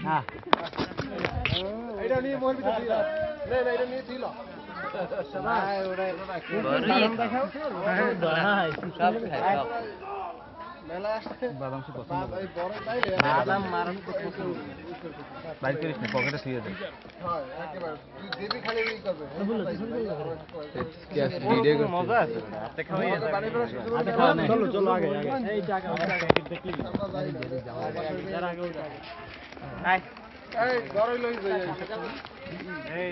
হ্যাঁ এটা নিয়ে মোর ভিতর দিলা না না এটা নিয়ে দিলা সবাই ওরে দেখাও হ্যাঁ সব খায় সব বাদাম সে পছন্দ করে বাদাম মারন তো পছন্দ বাইর করিস না পকেটে শুয়ে দে হ্যাঁ একেবারে তুই দেবি খালি এই করবে ভিডিও মজা আছে হাতে খাওয়াই হাতে খাওয়া না চলো চলো আগে আগে এই টাকা দেখলি যারা আগে ওটা আয় এই গরই লই যাই এই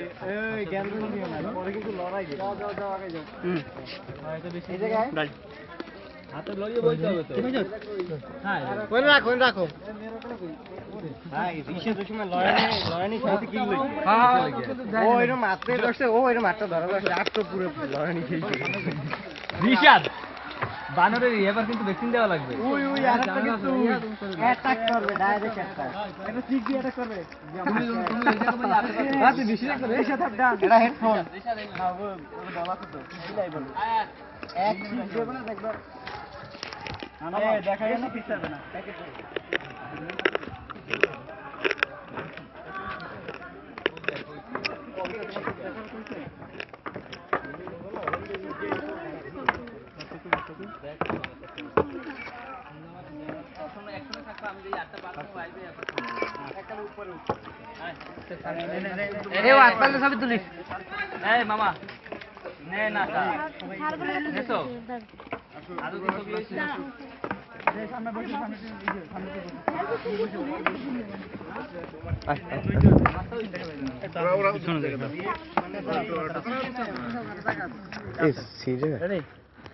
এই জ্ঞান দিও না পরে কিন্তু লড়াই যাও যাও যাও আগে যাও হ্যাঁ এটা বেশি এই জায়গায় হাতে লইয়ে বইতে হবে তো হ্যাঁ কোন রাখো রাখো ভাই রিশে তো সময় লড়ানি সাথে কি হইছে হ্যাঁ ও এর মারতে বসে ও এর মারটা ধরা বসে আট তো পুরো লড়ানি খেয়েছে রিশাদ বানরের এবার কিন্তু ভ্যাকসিন দেওয়া লাগবে ওই ওই আরেকটা কিন্তু অ্যাটাক করবে ডাইরেক্ট অ্যাটাক এটা ঠিক দিয়ে অ্যাটাক করবে তুমি এই জায়গা বলে আচ্ছা বেশি করে এই সাথে ডান এটা হেডফোন না ও বলা তো দিলাই বল এক ঠিক দেব না দেখবা এ দেখাই না ঠিক হবে না প্যাকেট এ ওয়াট পালে সব তুলিস এই মামা নে না নেছো আরো কি ছবি হইছে এই সামনে বসে সামনে শুনো দেখো এই সিরিয়াস